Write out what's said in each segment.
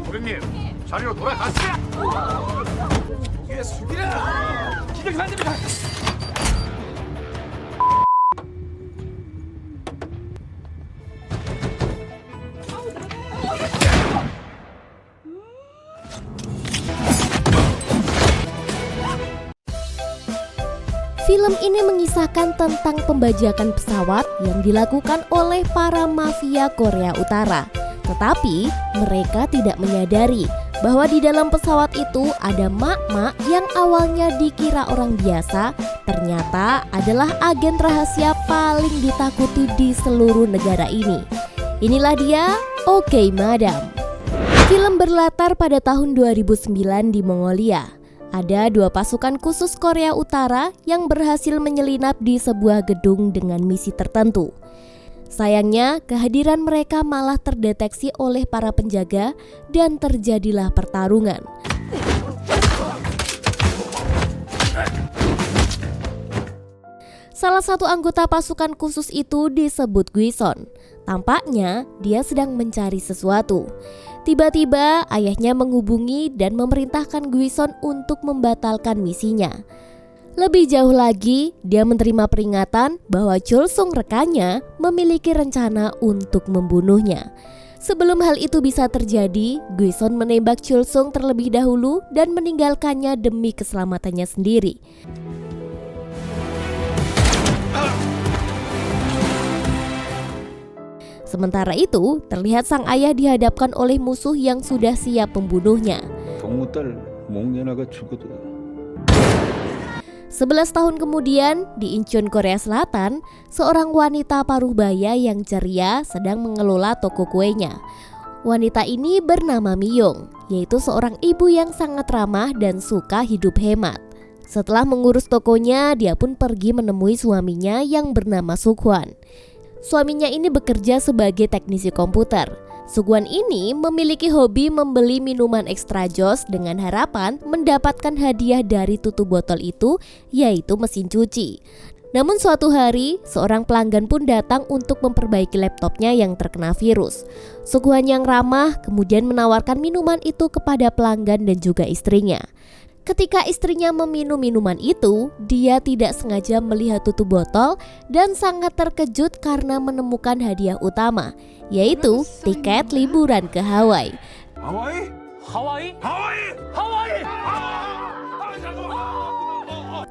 고객님, 자리로 돌아가시죠. 고개 숙이라. 기대기 만듭니다. Film ini mengisahkan tentang pembajakan pesawat yang dilakukan oleh para mafia Korea Utara. Tetapi mereka tidak menyadari bahwa di dalam pesawat itu ada mak-mak yang awalnya dikira orang biasa, ternyata adalah agen rahasia paling ditakuti di seluruh negara ini. Inilah dia, Oke Madam. Film berlatar pada tahun 2009 di Mongolia. Ada dua pasukan khusus Korea Utara yang berhasil menyelinap di sebuah gedung dengan misi tertentu. Sayangnya, kehadiran mereka malah terdeteksi oleh para penjaga dan terjadilah pertarungan. Salah satu anggota pasukan khusus itu disebut Guison. Tampaknya dia sedang mencari sesuatu. Tiba-tiba ayahnya menghubungi dan memerintahkan Guison untuk membatalkan misinya. Lebih jauh lagi, dia menerima peringatan bahwa Chul Sung rekannya memiliki rencana untuk membunuhnya. Sebelum hal itu bisa terjadi, Guison menembak Chul Sung terlebih dahulu dan meninggalkannya demi keselamatannya sendiri. Sementara itu, terlihat sang ayah dihadapkan oleh musuh yang sudah siap membunuhnya. 11 tahun kemudian, di Incheon, Korea Selatan, seorang wanita paruh baya yang ceria sedang mengelola toko kuenya. Wanita ini bernama Miyong, yaitu seorang ibu yang sangat ramah dan suka hidup hemat. Setelah mengurus tokonya, dia pun pergi menemui suaminya yang bernama Sukwon. Suaminya ini bekerja sebagai teknisi komputer. Sukwon ini memiliki hobi membeli minuman ekstra jos dengan harapan mendapatkan hadiah dari tutup botol itu, yaitu mesin cuci. Namun suatu hari, seorang pelanggan pun datang untuk memperbaiki laptopnya yang terkena virus. Sukwon yang ramah kemudian menawarkan minuman itu kepada pelanggan dan juga istrinya. Ketika istrinya meminum minuman itu, dia tidak sengaja melihat tutup botol dan sangat terkejut karena menemukan hadiah utama, yaitu tiket liburan ke Hawaii. 하와이? 하와이? 하와이? 하와이?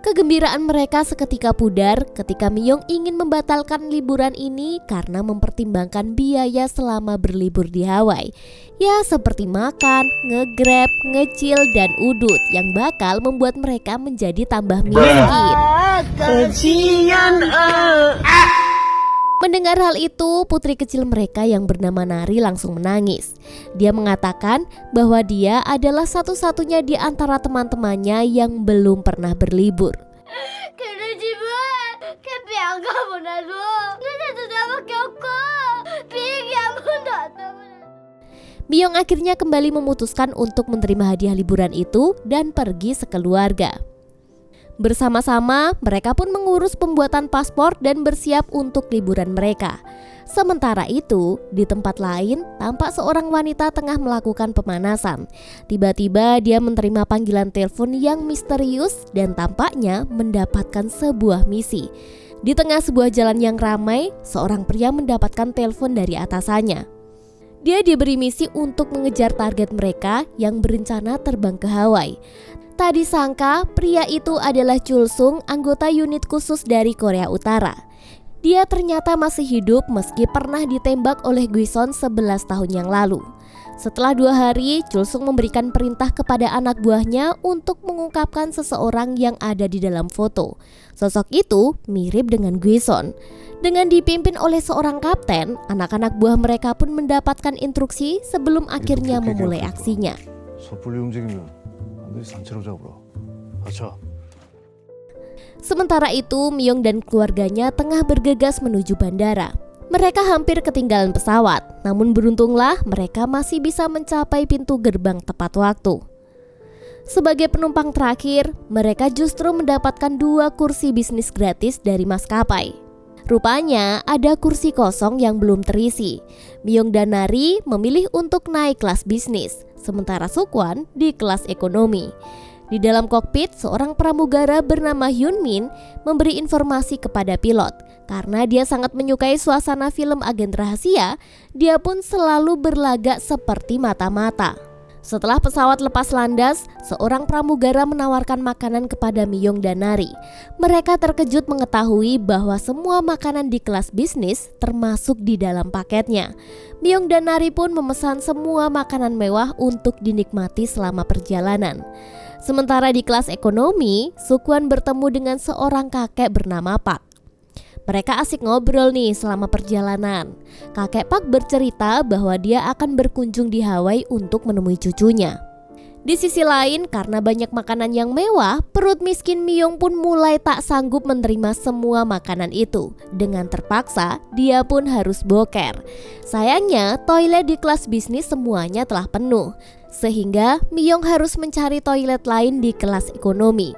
Kegembiraan mereka seketika pudar ketika Miyong ingin membatalkan liburan ini karena mempertimbangkan biaya selama berlibur di Hawaii. Ya seperti makan, nge-grab, ngecil, dan udut yang bakal membuat mereka menjadi tambah miskin. Mendengar hal itu, putri kecil mereka yang bernama Nari langsung menangis. Dia mengatakan bahwa dia adalah satu-satunya di antara teman-temannya yang belum pernah berlibur. Miyong akhirnya kembali memutuskan untuk menerima hadiah liburan itu dan pergi sekeluarga. Bersama-sama, mereka pun mengurus pembuatan paspor dan bersiap untuk liburan mereka. Sementara itu, di tempat lain, tampak seorang wanita tengah melakukan pemanasan. Tiba-tiba dia menerima panggilan telepon yang misterius dan tampaknya mendapatkan sebuah misi. Di tengah sebuah jalan yang ramai, seorang pria mendapatkan telepon dari atasannya. Dia diberi misi untuk mengejar target mereka yang berencana terbang ke Hawaii. Tak disangka, pria itu adalah Chul Sung, anggota unit khusus dari Korea Utara. Dia ternyata masih hidup meski pernah ditembak oleh Guison 11 tahun yang lalu. Setelah 2 hari, Chul Sung memberikan perintah kepada anak buahnya untuk mengungkapkan seseorang yang ada di dalam foto. Sosok itu mirip dengan Guison. Dengan dipimpin oleh seorang kapten, anak-anak buah mereka pun mendapatkan instruksi sebelum akhirnya memulai aksinya. Sementara itu, Miyong dan keluarganya tengah bergegas menuju bandara. Mereka hampir ketinggalan pesawat, namun beruntunglah mereka masih bisa mencapai pintu gerbang tepat waktu. Sebagai penumpang terakhir, mereka justru mendapatkan 2 kursi bisnis gratis dari maskapai. Rupanya ada kursi kosong yang belum terisi. Myung dan Nari memilih untuk naik kelas bisnis, sementara Sukwan di kelas ekonomi. Di dalam kokpit, seorang pramugara bernama Hyun Min memberi informasi kepada pilot. Karena dia sangat menyukai suasana film agen rahasia, dia pun selalu berlagak seperti mata-mata. Setelah pesawat lepas landas, seorang pramugara menawarkan makanan kepada Myung dan Nari. Mereka terkejut mengetahui bahwa semua makanan di kelas bisnis termasuk di dalam paketnya. Myung dan Nari pun memesan semua makanan mewah untuk dinikmati selama perjalanan. Sementara di kelas ekonomi, Sukwan bertemu dengan seorang kakek bernama Pak. Mereka asik ngobrol nih selama perjalanan. Kakek Pak bercerita bahwa dia akan berkunjung di Hawaii untuk menemui cucunya. Di sisi lain, karena banyak makanan yang mewah, perut miskin Myung pun mulai tak sanggup menerima semua makanan itu. Dengan terpaksa, dia pun harus boker. Sayangnya, toilet di kelas bisnis semuanya telah penuh. Sehingga Myung harus mencari toilet lain di kelas ekonomi.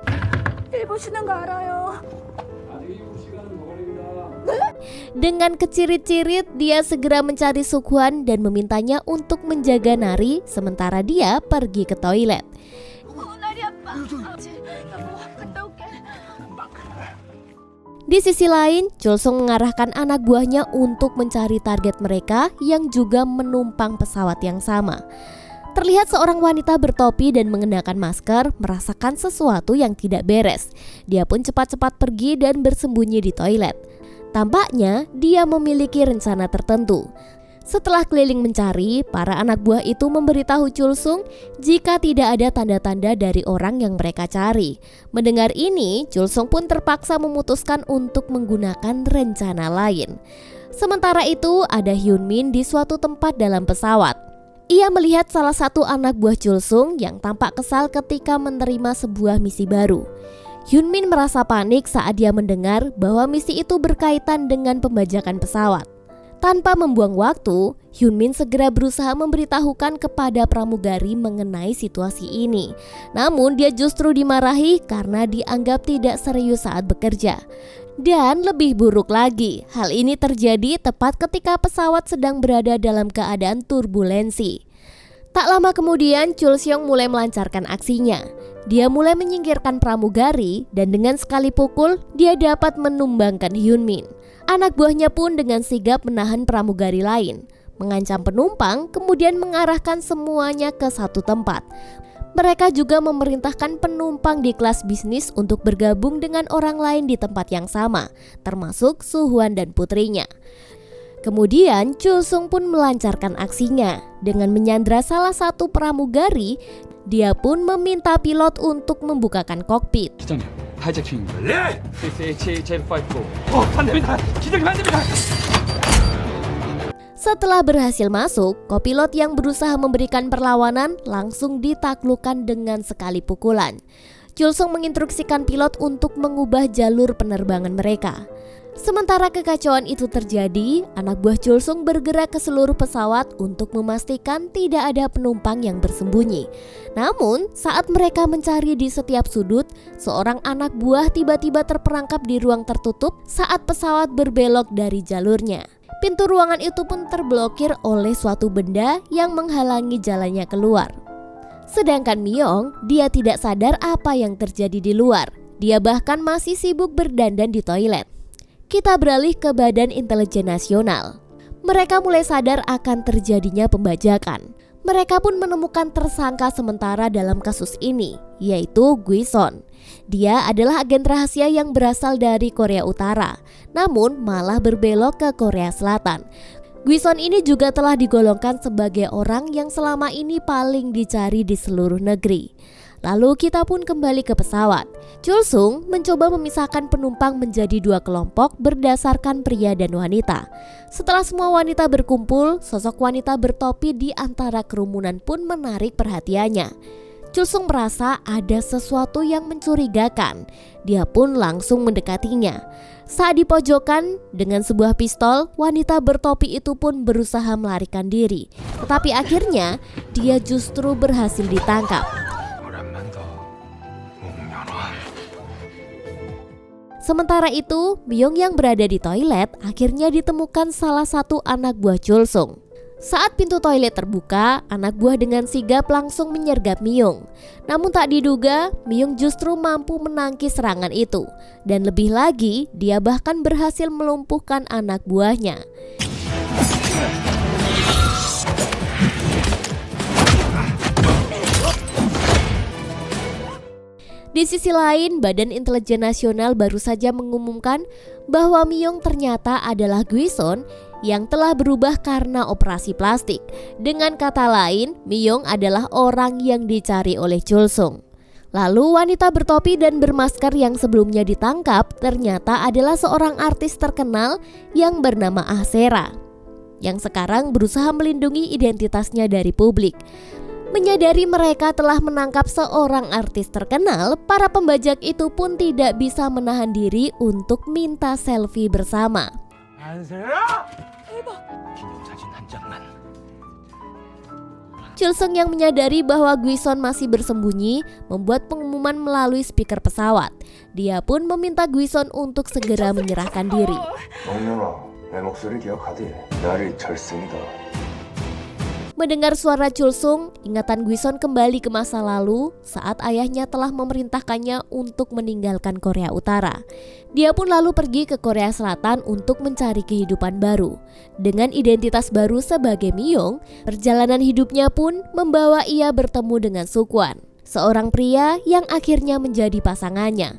Dengan kecirit-cirit, dia segera mencari Sukwan dan memintanya untuk menjaga Nari sementara dia pergi ke toilet. Di sisi lain, Chulsung mengarahkan anak buahnya untuk mencari target mereka yang juga menumpang pesawat yang sama. Terlihat seorang wanita bertopi dan mengenakan masker merasakan sesuatu yang tidak beres. Dia pun cepat-cepat pergi dan bersembunyi di toilet. Tampaknya dia memiliki rencana tertentu. Setelah keliling mencari, para anak buah itu memberitahu Chulsung jika tidak ada tanda-tanda dari orang yang mereka cari. Mendengar ini, Chulsung pun terpaksa memutuskan untuk menggunakan rencana lain. Sementara itu, ada Hyun Min di suatu tempat dalam pesawat. Ia melihat salah satu anak buah Chulsung yang tampak kesal ketika menerima sebuah misi baru. Hyun Min merasa panik saat dia mendengar bahwa misi itu berkaitan dengan pembajakan pesawat. Tanpa membuang waktu, Hyun Min segera berusaha memberitahukan kepada pramugari mengenai situasi ini. Namun dia justru dimarahi karena dianggap tidak serius saat bekerja. Dan lebih buruk lagi, hal ini terjadi tepat ketika pesawat sedang berada dalam keadaan turbulensi. Tak lama kemudian, Chul Seong mulai melancarkan aksinya. Dia mulai menyingkirkan pramugari dan dengan sekali pukul, dia dapat menumbangkan Hyun Min. Anak buahnya pun dengan sigap menahan pramugari lain, mengancam penumpang, kemudian mengarahkan semuanya ke satu tempat. Mereka juga memerintahkan penumpang di kelas bisnis untuk bergabung dengan orang lain di tempat yang sama, termasuk Suhwan dan putrinya. Kemudian Chulsung pun melancarkan aksinya dengan menyandra salah satu pramugari. Dia pun meminta pilot untuk membukakan kokpit. 기장님, 하이제킹. 네. CH-5. 안 됩니다. 기장님 안 됩니다. Setelah berhasil masuk, kopilot yang berusaha memberikan perlawanan langsung ditaklukkan dengan sekali pukulan. Chulsung menginstruksikan pilot untuk mengubah jalur penerbangan mereka. Sementara kekacauan itu terjadi, anak buah Chulsung bergerak ke seluruh pesawat untuk memastikan tidak ada penumpang yang bersembunyi. Namun, saat mereka mencari di setiap sudut, seorang anak buah tiba-tiba terperangkap di ruang tertutup saat pesawat berbelok dari jalurnya. Pintu ruangan itu pun terblokir oleh suatu benda yang menghalangi jalannya keluar. Sedangkan Myung, dia tidak sadar apa yang terjadi di luar. Dia bahkan masih sibuk berdandan di toilet. Kita beralih ke Badan Intelijen Nasional. Mereka mulai sadar akan terjadinya pembajakan. Mereka pun menemukan tersangka sementara dalam kasus ini, yaitu Guison. Dia adalah agen rahasia yang berasal dari Korea Utara, namun malah berbelok ke Korea Selatan. Guison ini juga telah digolongkan sebagai orang yang selama ini paling dicari di seluruh negeri. Lalu kita pun kembali ke pesawat. Chulsung mencoba memisahkan penumpang menjadi dua kelompok berdasarkan pria dan wanita. Setelah semua wanita berkumpul, sosok wanita bertopi di antara kerumunan pun menarik perhatiannya. Chulsung merasa ada sesuatu yang mencurigakan. Dia pun langsung mendekatinya. Saat di pojokan, dengan sebuah pistol, wanita bertopi itu pun berusaha melarikan diri. Tetapi akhirnya, dia justru berhasil ditangkap. Sementara itu, Myung yang berada di toilet akhirnya ditemukan salah satu anak buah Chul Sung. Saat pintu toilet terbuka, anak buah dengan sigap langsung menyergap Myung. Namun tak diduga, Myung justru mampu menangkis serangan itu. Dan lebih lagi, dia bahkan berhasil melumpuhkan anak buahnya. Di sisi lain, Badan Intelijen Nasional baru saja mengumumkan bahwa Myung ternyata adalah Guison yang telah berubah karena operasi plastik. Dengan kata lain, Myung adalah orang yang dicari oleh Chul Sung. Lalu wanita bertopi dan bermasker yang sebelumnya ditangkap ternyata adalah seorang artis terkenal yang bernama Ah Sera, yang sekarang berusaha melindungi identitasnya dari publik. Menyadari mereka telah menangkap seorang artis terkenal, para pembajak itu pun tidak bisa menahan diri untuk minta selfie bersama. Chul Sung yang menyadari bahwa Guison masih bersembunyi membuat pengumuman melalui speaker pesawat. Dia pun meminta Guison untuk segera menyerahkan diri. Mendengar suara Chul Sung, ingatan Guison kembali ke masa lalu saat ayahnya telah memerintahkannya untuk meninggalkan Korea Utara. Dia pun lalu pergi ke Korea Selatan untuk mencari kehidupan baru. Dengan identitas baru sebagai Myung, perjalanan hidupnya pun membawa ia bertemu dengan Sukwon, seorang pria yang akhirnya menjadi pasangannya.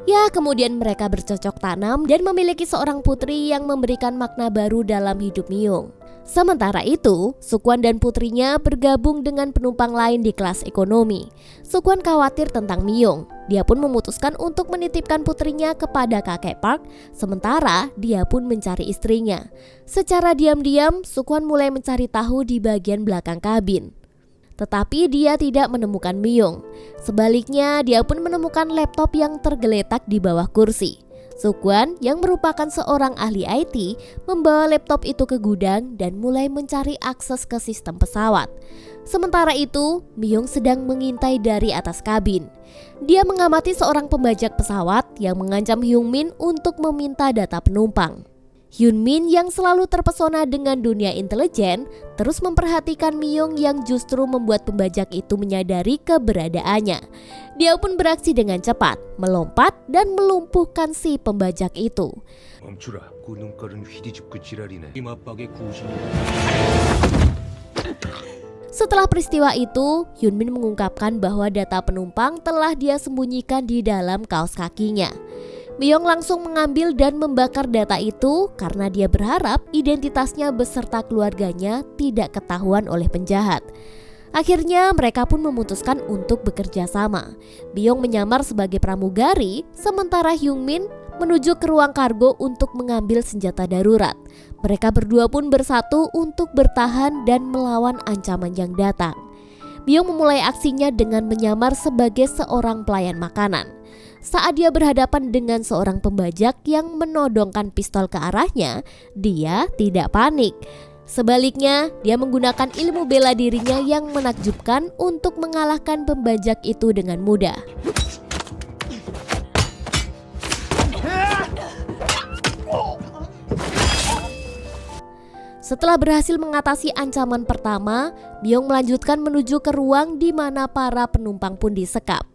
Ya, kemudian mereka bercocok tanam dan memiliki seorang putri yang memberikan makna baru dalam hidup Myung. Sementara itu, Sukwon dan putrinya bergabung dengan penumpang lain di kelas ekonomi. Sukwon khawatir tentang Myung. Dia pun memutuskan untuk menitipkan putrinya kepada kakek Park, sementara dia pun mencari istrinya. Secara diam-diam, Sukwon mulai mencari tahu di bagian belakang kabin. Tetapi dia tidak menemukan Myung. Sebaliknya, dia pun menemukan laptop yang tergeletak di bawah kursi. Sukwon yang merupakan seorang ahli IT membawa laptop itu ke gudang dan mulai mencari akses ke sistem pesawat. Sementara itu, Myung sedang mengintai dari atas kabin. Dia mengamati seorang pembajak pesawat yang mengancam Hyun Min untuk meminta data penumpang. Hyun Min yang selalu terpesona dengan dunia intelijen terus memperhatikan Myung yang justru membuat pembajak itu menyadari keberadaannya. Dia pun beraksi dengan cepat, melompat dan melumpuhkan si pembajak itu. Setelah peristiwa itu, Hyun Min mengungkapkan bahwa data penumpang telah dia sembunyikan di dalam kaos kakinya. Myung langsung mengambil dan membakar data itu karena dia berharap identitasnya beserta keluarganya tidak ketahuan oleh penjahat. Akhirnya mereka pun memutuskan untuk bekerja sama. Myung menyamar sebagai pramugari, sementara Hyun Min menuju ke ruang kargo untuk mengambil senjata darurat. Mereka berdua pun bersatu untuk bertahan dan melawan ancaman yang datang. Myung memulai aksinya dengan menyamar sebagai seorang pelayan makanan. Saat dia berhadapan dengan seorang pembajak yang menodongkan pistol ke arahnya, dia tidak panik. Sebaliknya, dia menggunakan ilmu bela dirinya yang menakjubkan untuk mengalahkan pembajak itu dengan mudah. Setelah berhasil mengatasi ancaman pertama, Myung melanjutkan menuju ke ruang di mana para penumpang pun disekap.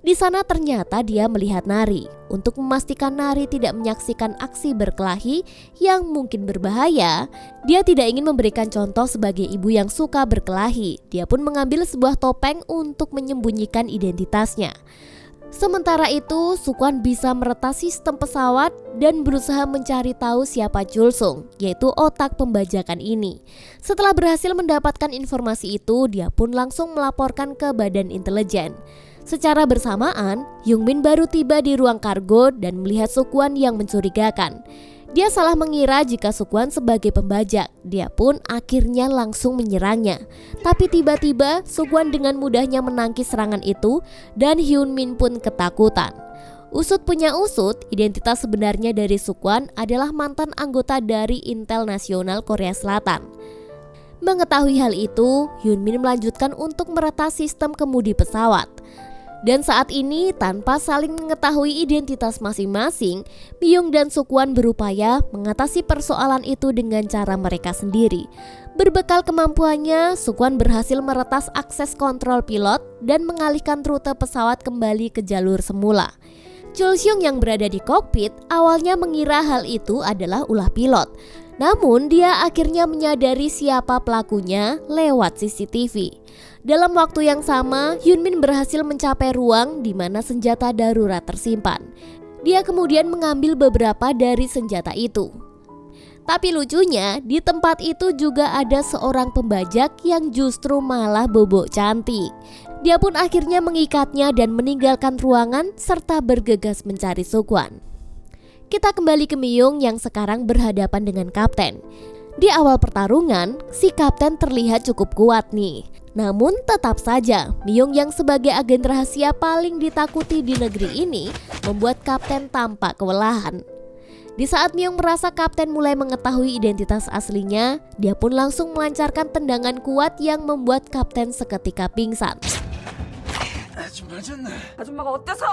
Di sana ternyata dia melihat Nari. Untuk memastikan Nari tidak menyaksikan aksi berkelahi yang mungkin berbahaya, dia tidak ingin memberikan contoh sebagai ibu yang suka berkelahi. Dia pun mengambil sebuah topeng untuk menyembunyikan identitasnya. Sementara itu, Sukwon bisa meretas sistem pesawat dan berusaha mencari tahu siapa Chul Sung, yaitu otak pembajakan ini. Setelah berhasil mendapatkan informasi itu, dia pun langsung melaporkan ke Badan Intelijen. Secara bersamaan, Hyun Min baru tiba di ruang kargo dan melihat Sukwon yang mencurigakan. Dia salah mengira jika Sukwon sebagai pembajak. Dia pun akhirnya langsung menyerangnya. Tapi tiba-tiba Sukwon dengan mudahnya menangkis serangan itu dan Hyun Min pun ketakutan. Usut punya usut, identitas sebenarnya dari Sukwon adalah mantan anggota dari Intel Nasional Korea Selatan. Mengetahui hal itu, Hyun Min melanjutkan untuk meretas sistem kemudi pesawat. Dan saat ini tanpa saling mengetahui identitas masing-masing, Myung dan Sukwan berupaya mengatasi persoalan itu dengan cara mereka sendiri. Berbekal kemampuannya, Sukwan berhasil meretas akses kontrol pilot dan mengalihkan rute pesawat kembali ke jalur semula. Chul Seung yang berada di kokpit awalnya mengira hal itu adalah ulah pilot. Namun dia akhirnya menyadari siapa pelakunya lewat CCTV. Dalam waktu yang sama, Hyun Min berhasil mencapai ruang di mana senjata darurat tersimpan. Dia kemudian mengambil beberapa dari senjata itu. Tapi lucunya, di tempat itu juga ada seorang pembajak yang justru malah bobok cantik. Dia pun akhirnya mengikatnya dan meninggalkan ruangan serta bergegas mencari Sukwan. Kita kembali ke Myung yang sekarang berhadapan dengan kapten. Di awal pertarungan, si kapten terlihat cukup kuat nih. Namun tetap saja, Myung yang sebagai agen rahasia paling ditakuti di negeri ini membuat kapten tampak kewalahan. Di saat Myung merasa kapten mulai mengetahui identitas aslinya, dia pun langsung melancarkan tendangan kuat yang membuat kapten seketika pingsan. 아줌마가 어때서?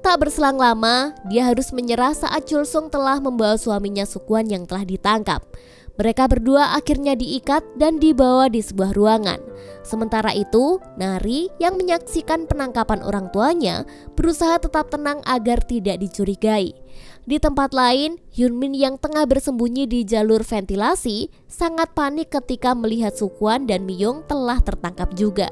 Tak berselang lama, dia harus menyerah saat Chul Seung telah membawa suaminya Sukwan yang telah ditangkap. Mereka berdua akhirnya diikat dan dibawa di sebuah ruangan. Sementara itu, Nari yang menyaksikan penangkapan orang tuanya berusaha tetap tenang agar tidak dicurigai. Di tempat lain, Hyun Min yang tengah bersembunyi di jalur ventilasi sangat panik ketika melihat Sukwan dan Myung telah tertangkap juga.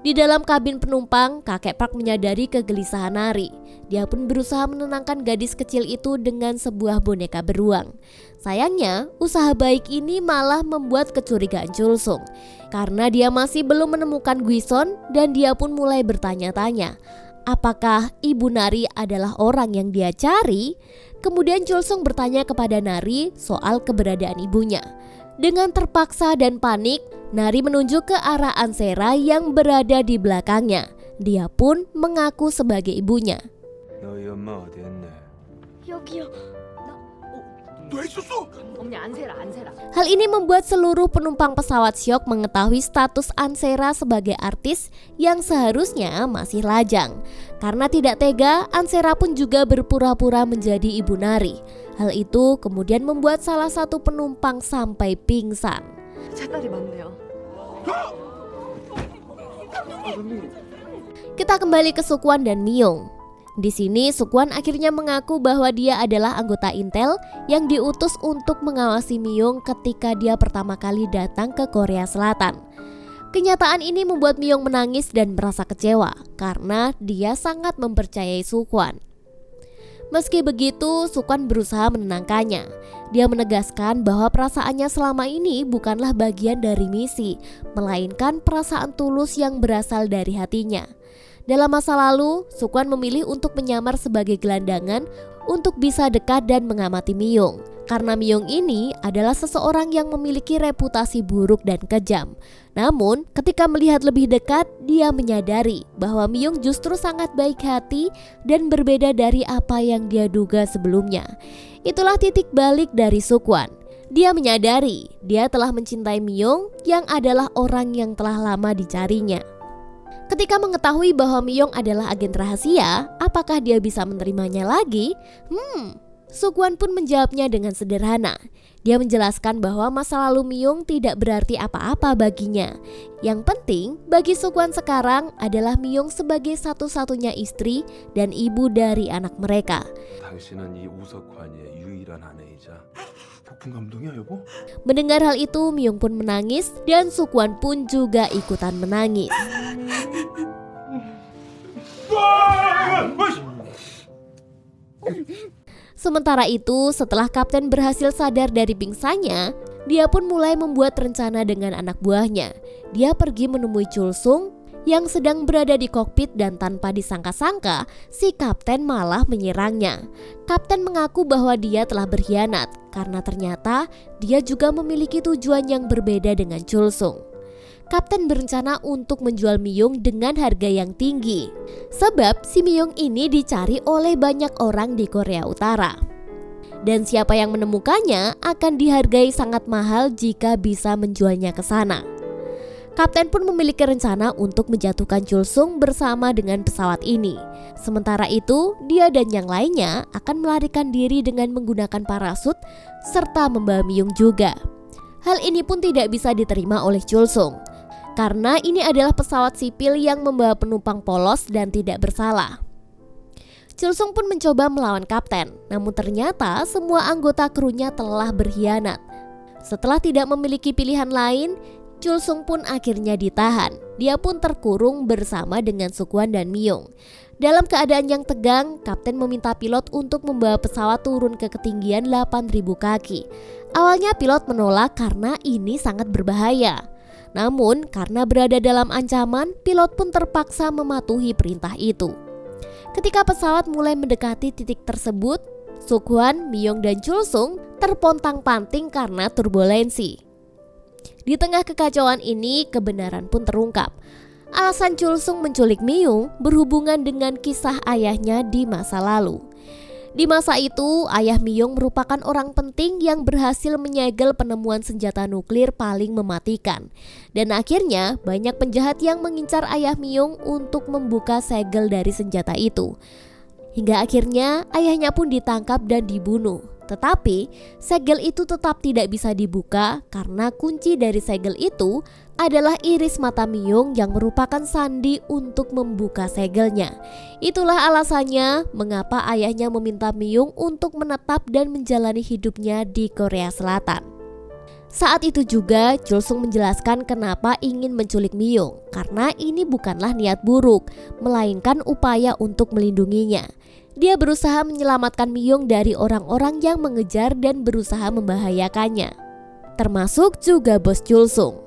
Di dalam kabin penumpang, kakek Park menyadari kegelisahan Nari. Dia pun berusaha menenangkan gadis kecil itu dengan sebuah boneka beruang. Sayangnya, usaha baik ini malah membuat kecurigaan Chul Seung. Karena dia masih belum menemukan Gwison dan dia pun mulai bertanya-tanya, apakah ibu Nari adalah orang yang dia cari? Kemudian Chul Seung bertanya kepada Nari soal keberadaan ibunya. Dengan terpaksa dan panik, Nari menunjuk ke arah Ansera yang berada di belakangnya. Dia pun mengaku sebagai ibunya. 너희 엄마 어디 있네? 여기요. 너 있었어? 언니 안세라. Hal ini membuat seluruh penumpang pesawat syok mengetahui status Ansera sebagai artis yang seharusnya masih lajang. Karena tidak tega, Ansera pun juga berpura-pura menjadi ibu Nari. Hal itu kemudian membuat salah satu penumpang sampai pingsan. 제 딸이 맞네요. Kita kembali ke Sukwan dan Myung. Di sini Sukwan akhirnya mengaku bahwa dia adalah anggota intel yang diutus untuk mengawasi Myung ketika dia pertama kali datang ke Korea Selatan. Kenyataan ini membuat Myung menangis dan merasa kecewa karena dia sangat mempercayai Sukwan. Meski begitu, Sukwan berusaha menenangkannya. Dia menegaskan bahwa perasaannya selama ini bukanlah bagian dari misi, melainkan perasaan tulus yang berasal dari hatinya. Dalam masa lalu, Sukwan memilih untuk menyamar sebagai gelandangan untuk bisa dekat dan mengamati Myung. Karena Myung ini adalah seseorang yang memiliki reputasi buruk dan kejam. Namun, ketika melihat lebih dekat, dia menyadari bahwa Myung justru sangat baik hati dan berbeda dari apa yang dia duga sebelumnya. Itulah titik balik dari Sukwan. Dia menyadari dia telah mencintai Myung yang adalah orang yang telah lama dicarinya. Ketika mengetahui bahwa Myung adalah agen rahasia, apakah dia bisa menerimanya lagi? Sukwan pun menjawabnya dengan sederhana. Dia menjelaskan bahwa masa lalu Myung tidak berarti apa-apa baginya. Yang penting bagi Sukwan sekarang adalah Myung sebagai satu-satunya istri dan ibu dari anak mereka. 당신은 이 우석환의 유일한 아내이자 폭풍 감동이야 여보? Mendengar hal itu, Myung pun menangis dan Sukwan pun juga ikutan menangis. Sementara itu, setelah kapten berhasil sadar dari pingsannya, dia pun mulai membuat rencana dengan anak buahnya. Dia pergi menemui Chul Seung yang sedang berada di kokpit dan tanpa disangka-sangka, si kapten malah menyerangnya. Kapten mengaku bahwa dia telah berkhianat karena ternyata dia juga memiliki tujuan yang berbeda dengan Chul Seung. Kapten berencana untuk menjual Myung dengan harga yang tinggi. Sebab si Myung ini dicari oleh banyak orang di Korea Utara. Dan siapa yang menemukannya akan dihargai sangat mahal jika bisa menjualnya ke sana. Kapten pun memiliki rencana untuk menjatuhkan Chul Sung bersama dengan pesawat ini. Sementara itu, dia dan yang lainnya akan melarikan diri dengan menggunakan parasut serta membawa Myung juga. Hal ini pun tidak bisa diterima oleh Chul Sung, karena ini adalah pesawat sipil yang membawa penumpang polos dan tidak bersalah. Chul Sung pun mencoba melawan kapten, namun ternyata semua anggota krunya telah berkhianat. Setelah tidak memiliki pilihan lain, Chul Sung pun akhirnya ditahan. Dia pun terkurung bersama dengan Suk-hwan dan Myung. Dalam keadaan yang tegang, kapten meminta pilot untuk membawa pesawat turun ke ketinggian 8.000 kaki. Awalnya pilot menolak karena ini sangat berbahaya. Namun karena berada dalam ancaman, pilot pun terpaksa mematuhi perintah itu. Ketika pesawat mulai mendekati titik tersebut, Suk-hwan, Myung dan Chul Sung terpontang-panting karena turbulensi. Di tengah kekacauan ini, kebenaran pun terungkap. Alasan Chul Sung menculik Myung berhubungan dengan kisah ayahnya di masa lalu. Di masa itu, ayah Myung merupakan orang penting yang berhasil menyegel penemuan senjata nuklir paling mematikan. Dan akhirnya, banyak penjahat yang mengincar ayah Myung untuk membuka segel dari senjata itu. Hingga akhirnya, ayahnya pun ditangkap dan dibunuh. Tetapi segel itu tetap tidak bisa dibuka karena kunci dari segel itu adalah iris mata Myung yang merupakan sandi untuk membuka segelnya. Itulah alasannya mengapa ayahnya meminta Myung untuk menetap dan menjalani hidupnya di Korea Selatan. Saat itu juga Chul Sung menjelaskan kenapa ingin menculik Myung, karena ini bukanlah niat buruk, melainkan upaya untuk melindunginya. Dia berusaha menyelamatkan Myung dari orang-orang yang mengejar dan berusaha membahayakannya, termasuk juga bos Chul Sung.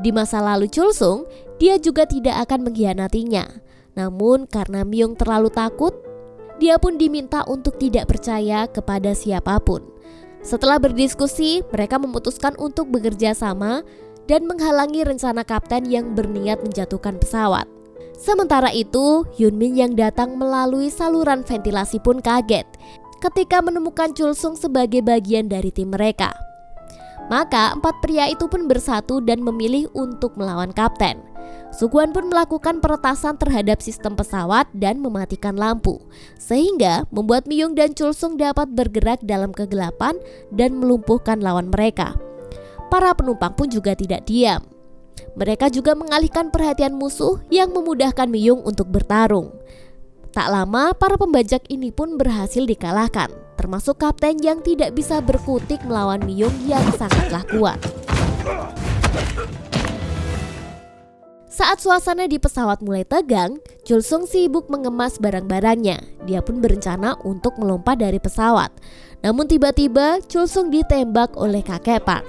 Di masa lalu Chul Sung, dia juga tidak akan mengkhianatinya. Namun karena Myung terlalu takut, dia pun diminta untuk tidak percaya kepada siapapun. Setelah berdiskusi, mereka memutuskan untuk bekerja sama dan menghalangi rencana kapten yang berniat menjatuhkan pesawat. Sementara itu, Hyun Min yang datang melalui saluran ventilasi pun kaget ketika menemukan Chul Sung sebagai bagian dari tim mereka. Maka 4 pria itu pun bersatu dan memilih untuk melawan kapten. Suk-hwan pun melakukan peretasan terhadap sistem pesawat dan mematikan lampu, sehingga membuat Myung dan Chul Sung dapat bergerak dalam kegelapan dan melumpuhkan lawan mereka. Para penumpang pun juga tidak diam. Mereka juga mengalihkan perhatian musuh yang memudahkan Myung untuk bertarung. Tak lama, para pembajak ini pun berhasil dikalahkan, termasuk kapten yang tidak bisa berkutik melawan Myung yang sangatlah kuat. Saat suasana di pesawat mulai tegang, Chul Sung sibuk mengemas barang-barangnya. Dia pun berencana untuk melompat dari pesawat. Namun tiba-tiba Chul Sung ditembak oleh kakek Park.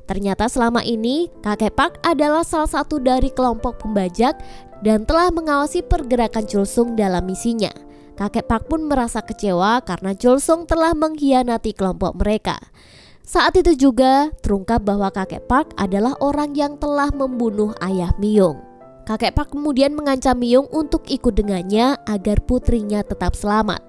Ternyata selama ini kakek Park adalah salah satu dari kelompok pembajak dan telah mengawasi pergerakan Chul Sung dalam misinya. Kakek Park pun merasa kecewa karena Chul Sung telah mengkhianati kelompok mereka. Saat itu juga terungkap bahwa kakek Park adalah orang yang telah membunuh ayah Myung. Kakek Park kemudian mengancam Myung untuk ikut dengannya agar putrinya tetap selamat.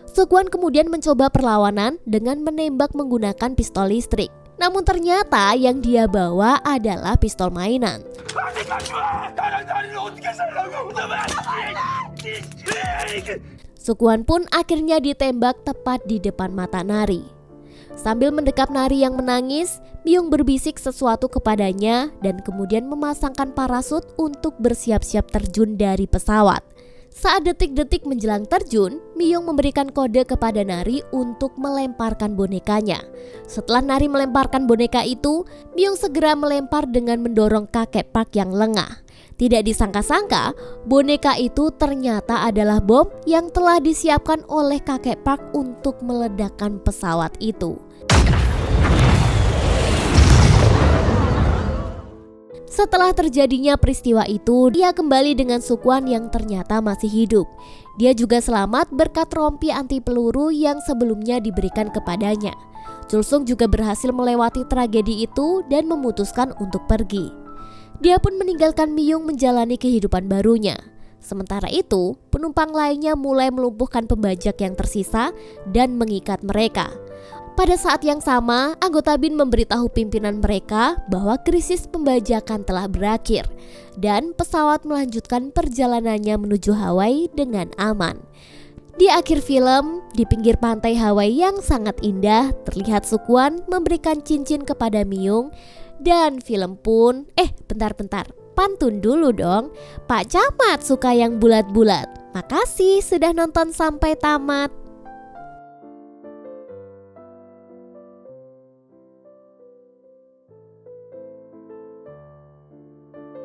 Suk-hwan kemudian mencoba perlawanan dengan menembak menggunakan pistol listrik. Namun ternyata yang dia bawa adalah pistol mainan. Suk-hwan pun akhirnya ditembak tepat di depan mata Nari. Sambil mendekap Nari yang menangis, Myung berbisik sesuatu kepadanya dan kemudian memasangkan parasut untuk bersiap-siap terjun dari pesawat. Saat detik-detik menjelang terjun, Myung memberikan kode kepada Nari untuk melemparkan bonekanya. Setelah Nari melemparkan boneka itu, Myung segera melempar dengan mendorong kakek Park yang lengah. Tidak disangka-sangka, boneka itu ternyata adalah bom yang telah disiapkan oleh kakek Park untuk meledakkan pesawat itu. Setelah terjadinya peristiwa itu, dia kembali dengan Suk-hwan yang ternyata masih hidup. Dia juga selamat berkat rompi anti peluru yang sebelumnya diberikan kepadanya. Chul Sung juga berhasil melewati tragedi itu dan memutuskan untuk pergi. Dia pun meninggalkan Myung menjalani kehidupan barunya. Sementara itu, penumpang lainnya mulai melumpuhkan pembajak yang tersisa dan mengikat mereka. Pada saat yang sama, anggota BIN memberitahu pimpinan mereka bahwa krisis pembajakan telah berakhir dan pesawat melanjutkan perjalanannya menuju Hawaii dengan aman. Di akhir film, di pinggir pantai Hawaii yang sangat indah, terlihat Suk-won memberikan cincin kepada Myung dan film pun, bentar, pantun dulu dong. Pak Camat suka yang bulat-bulat. Makasih sudah nonton sampai tamat.